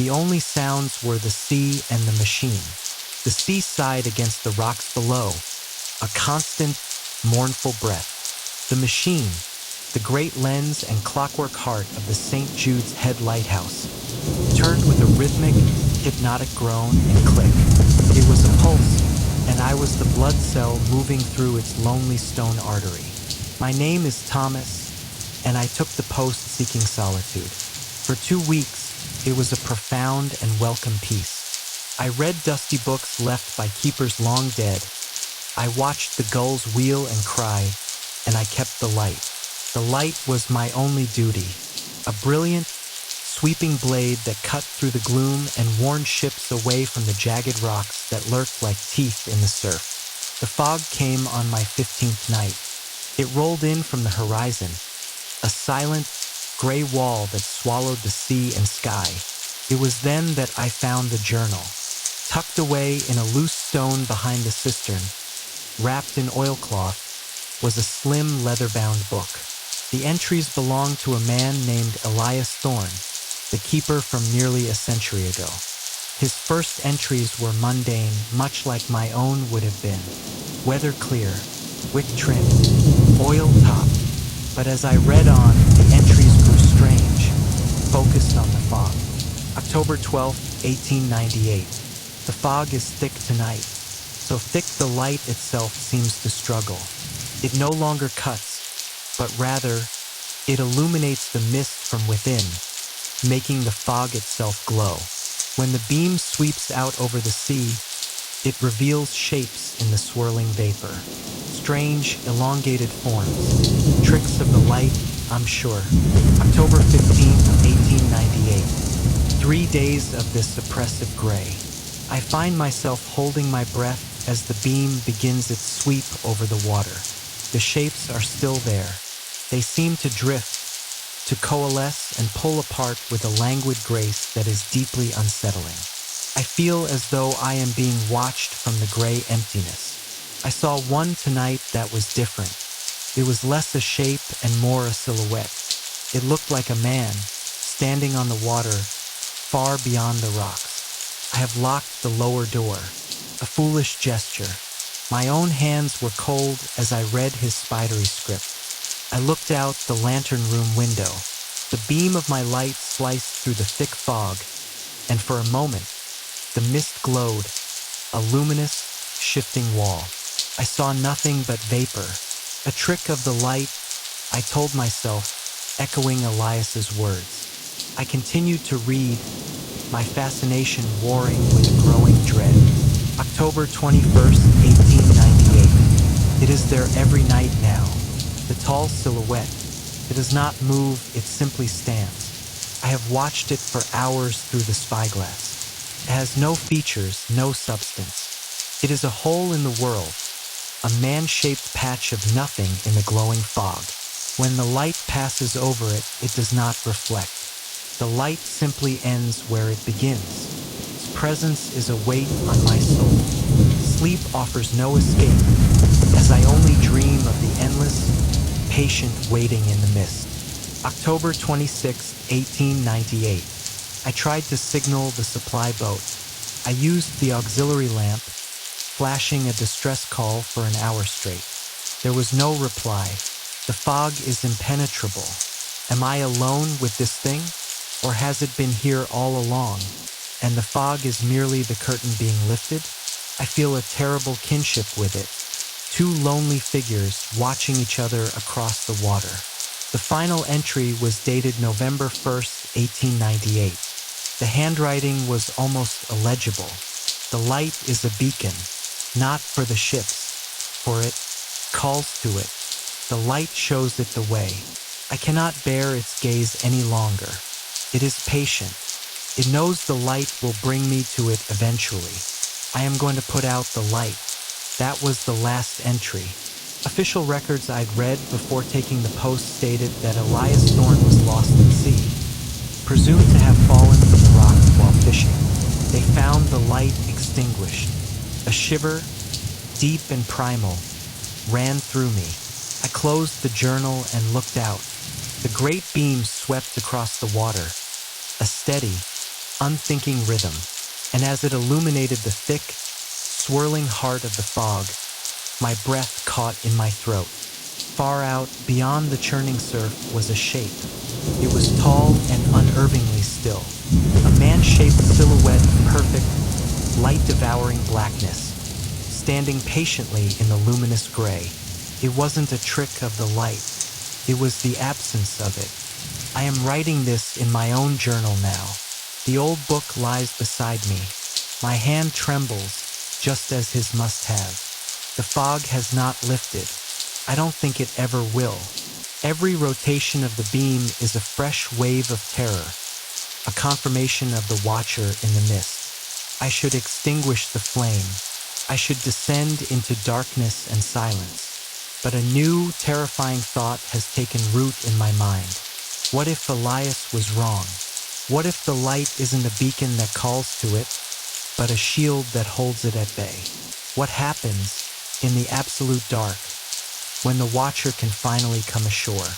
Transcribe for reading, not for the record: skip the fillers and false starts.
The only sounds were the sea and the machine. The sea sighed against the rocks below, a constant, mournful breath. The machine, the great lens and clockwork heart of the St. Jude's Head Lighthouse, turned with a rhythmic, hypnotic groan and click. It was a pulse, and I was the blood cell moving through its lonely stone artery. My name is Thomas, and I took the post seeking solitude. For 2 weeks, it was a profound and welcome peace. I read dusty books left by keepers long dead. I watched the gulls wheel and cry, and I kept the light. The light was my only duty, a brilliant, sweeping blade that cut through the gloom and warned ships away from the jagged rocks that lurked like teeth in the surf. The fog came on my 15th night. It rolled in from the horizon, a silent, gray wall that swallowed the sea and sky. It was then that I found the journal. Tucked away in a loose stone behind the cistern, wrapped in oilcloth, was a slim leather-bound book. The entries belonged to a man named Elias Thorne, the keeper from nearly a century ago. His first entries were mundane, much like my own would have been. Weather clear, wick trim, oil top. But as I read on, the entries grew strange, focused on the fog. October 12, 1898. The fog is thick tonight, so thick the light itself seems to struggle. It no longer cuts, but rather, it illuminates the mist from within, making the fog itself glow. When the beam sweeps out over the sea, it reveals shapes in the swirling vapor. Strange, elongated forms. Tricks of the light, I'm sure. October 15, 1898. 3 days of this oppressive gray. I find myself holding my breath as the beam begins its sweep over the water. The shapes are still there. They seem to drift, to coalesce and pull apart with a languid grace that is deeply unsettling. I feel as though I am being watched from the gray emptiness. I saw one tonight that was different. It was less a shape and more a silhouette. It looked like a man, standing on the water, far beyond the rocks. I have locked the lower door, a foolish gesture. My own hands were cold as I read his spidery script. I looked out the lantern room window. The beam of my light sliced through the thick fog, and for a moment, the mist glowed, a luminous, shifting wall. I saw nothing but vapor, a trick of the light, I told myself, echoing Elias's words. I continued to read, my fascination warring with a growing dread. October 21st, 1898. It is there every night now. The tall silhouette. It does not move, it simply stands. I have watched it for hours through the spyglass. It has no features, no substance. It is a hole in the world, a man-shaped patch of nothing in the glowing fog. When the light passes over it, it does not reflect. The light simply ends where it begins. Its presence is a weight on my soul. Sleep offers no escape, as I only dream of the endless, patient waiting in the mist. October 26, 1898. I tried to signal the supply boat. I used the auxiliary lamp, flashing a distress call for an hour straight. There was no reply. The fog is impenetrable. Am I alone with this thing? Or has it been here all along, and the fog is merely the curtain being lifted? I feel a terrible kinship with it. 2 lonely figures watching each other across the water. The final entry was dated November 1st, 1898. The handwriting was almost illegible. The light is a beacon, not for the ships, for it calls to it. The light shows it the way. I cannot bear its gaze any longer. It is patient. It knows the light will bring me to it eventually. I am going to put out the light. That was the last entry. Official records I'd read before taking the post stated that Elias Thorne was lost at sea, presumed to have fallen from the rocks while fishing. They found the light extinguished. A shiver, deep and primal, ran through me. I closed the journal and looked out. The great beam swept across the water, a steady, unthinking rhythm, and as it illuminated the thick, swirling heart of the fog, my breath caught in my throat. Far out, beyond the churning surf, was a shape. It was tall and unervingly still, a man-shaped silhouette of perfect, light-devouring blackness, standing patiently in the luminous gray. It wasn't a trick of the light, it was the absence of it. I am writing this in my own journal now. The old book lies beside me. My hand trembles, just as his must have. The fog has not lifted. I don't think it ever will. Every rotation of the beam is a fresh wave of terror, a confirmation of the watcher in the mist. I should extinguish the flame. I should descend into darkness and silence. But a new, terrifying thought has taken root in my mind. What if Elias was wrong? What if the light isn't a beacon that calls to it, but a shield that holds it at bay? What happens in the absolute dark when the watcher can finally come ashore?